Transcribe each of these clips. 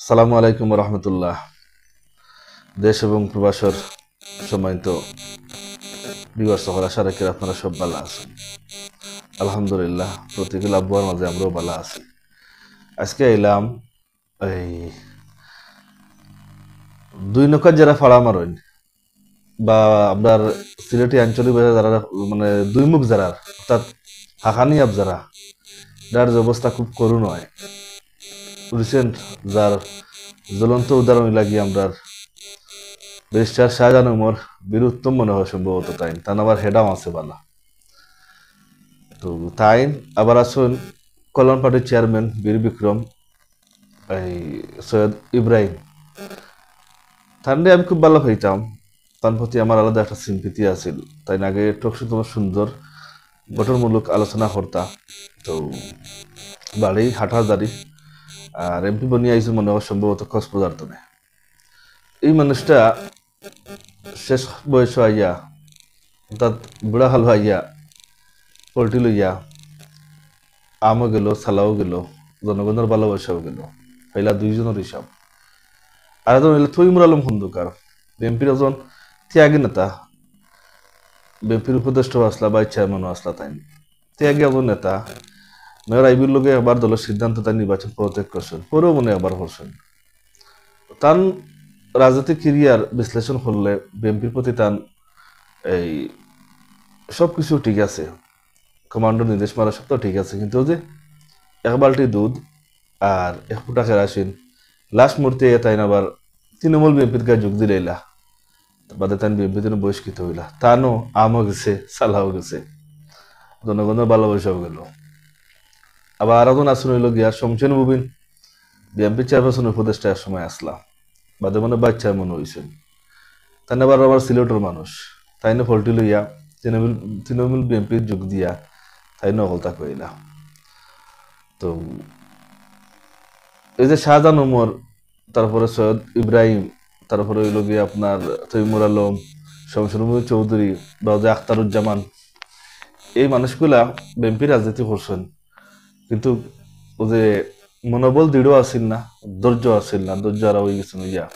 সালামু আলাইকুম রহমতুল্লাহ। দেশ এবং প্রবাসের সম্মানিত বিবার সকল আশা রাখি আপনারা সব ভালো আছেন। আলহামদুলিল্লাহ, প্রতিকূল আবহাওয়ার মাঝে আমরাও ভালো আছি। আজকে এলাম এই দুই নৌকার যারা ফাড়া মারেন বা আপনার সিলেটি আঞ্চলিক ভাষা যারা মানে দুই মুখ যারা অর্থাৎ হাকানি আপ যারা যার অবস্থা খুব করুণ হয়। রিসেন্ট যার জ্বলন্ত উদাহরণ লাগিয়ে আমরা ব্যারিস্টার শাহজাহান উমর বীরুত্তম মনে হয় সম্ভবত তাইন তান আবার হেডাম আছে বালা। তো তাইন আবার আসুন কল্যাণ পার্টির চেয়ারম্যান বীর বিক্রম এই সৈয়দ ইব্রাহিম, তার আমি খুব ভালো হইতাম। তার প্রতি আমার আলাদা একটা সিম্পিতি আছিল। তাই আগে টকশো তোমার সুন্দর গঠনমূলক আলোচনা করতাম। তো বাড়ি হাঁটার দাড়ি আর এমপি বনিয়ে আইসি মনে হয় সম্ভবত কক্সবাজার তো এই মানুষটা শেষ বয়স আইয়া অর্থাৎ বুড়া হাল আইয়া পোল্ট্রি লইয়া আমও গেল, সালাও গেল, জনগণের ভালোবাসাও গেল, পয়লা দুইজনের হিসাব। আর একজন হইল তৈমুর আলম খন্দকার, বিএনপির একজন ত্যাগী নেতা, বিএনপির উপদেষ্টা আসলা বা চেয়ারম্যানও আসলা। তাই ত্যাগী একজন নেতা। মেয়র আইবির লোকে আবার দলের সিদ্ধান্ত তাই নির্বাচন পদত্যাগ করছেন, পরেও মনে আবার করছেন। তার রাজনৈতিক ক্যারিয়ার বিশ্লেষণ করলে বিএনপির প্রতি তার এই সবকিছু ঠিক আছে, কমান্ডার নির্দেশ মারা সব তো ঠিক আছে, কিন্তু যে এক বালতি দুধ আর এক ফুটা কেরাসিন লাস্ট মুহূর্তে তাই আবার তৃণমূল বিএনপির গায়ে যোগ দিলাইলা, বাদে তাই বিএনপি জন্য বহিষ্কৃত হইলা। তানও আমও গেছে, সালাও গেছে, জনগণের ভালোবাসাও গেল। আবার আর একজন আসন হইল গিয়া শমশেন মুবিন, বিএনপি চেয়ারপারসন উপদেষ্টা এক সময় আসলা, বাদে মানে বাচ্চা মনে হয়েছেন। তাই আবার আবার সিলেটের মানুষ, তাই না ফলটি লইয়া তৃণমূল বিএনপির যোগ দিয়া তাই নকলতা কইলা। তো এই যে শাহজাহান উমর, তারপরে সৈয়দ ইব্রাহিম, তারপরে হইল গিয়ে আপনার তৈমুর আলম, শমশের চৌধুরী বা যে আখতারুজ্জামান, এই মানুষগুলা বিএনপি রাজনীতি করছেন, কিন্তু ও যে মনোবল দৃঢ় আসিল না, ধৈর্য আসিল না, ধৈর্য আর হয়ে গেছে ইয়া।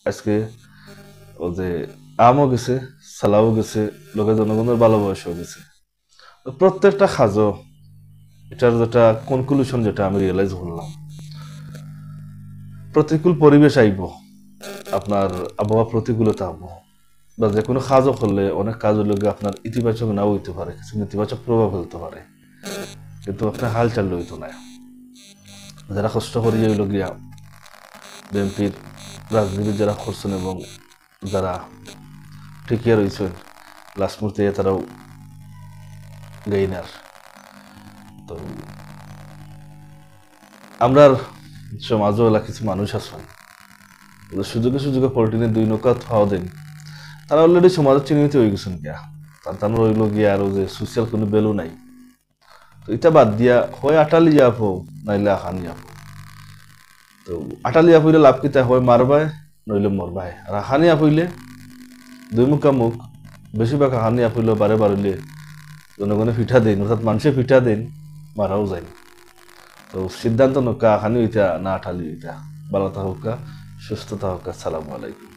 আজকে ও যে আমও গেছে, সালাও গেছে, লোকের জনগণের ভালোবাসাও গেছে। প্রত্যেকটা খাজো এটার যেটা কনক্লুশন যেটা আমি রিয়েলাইজ করলাম, প্রতিকূল পরিবেশ আইব, আপনার আবহাওয়া প্রতিকূলতা হবো, বা যে কোনো কাজও করলে অনেক কাজ হলে আপনার ইতিবাচক নাও হইতে পারে, কিছু নেতিবাচক প্রভাব ফেলতে পারে, কিন্তু আপনার হাল চাল হইতো না। যারা কষ্ট করিয়ে হইল গিয়া বিএনপির রাজনীতি যারা করছেন এবং যারা টিকিয়ে রয়েছেন লাস্ট মুহূর্তে তারাও গেইনার। তো আমরা সমাজও এলাকা কিছু মানুষ আছেন সুযোগে সুযোগে পলিটিনের দুই নৌকা খাওয়া দেন, তারা অলরেডি সমাজের চিহ্নিত হয়ে গেছেন গিয়া, তার রইল গিয়া আরো যে সোশ্যাল কোনো ভ্যালু নাই। তো এটা বাদ দিয়া হয় আটালি যাবো নাইলে আহানি যাবো। তো আটালি হইলে লাভ কিতা হয় মারবায় নইলে মরবায়, আর আহানি হইলে দুই মুখা মুখ, বেশিরভাগ আহানি হইলে বারে বাড়লে জনগণে পিঠা দেন, অর্থাৎ মানুষে পিঠা দেন, মারাও যায়। তো সিদ্ধান্ত নৌকা আহানি হইতা না আটালি হইতা। ভালো থাকুকা, সুস্থতা হোক। আসসালামু আলাইকুম।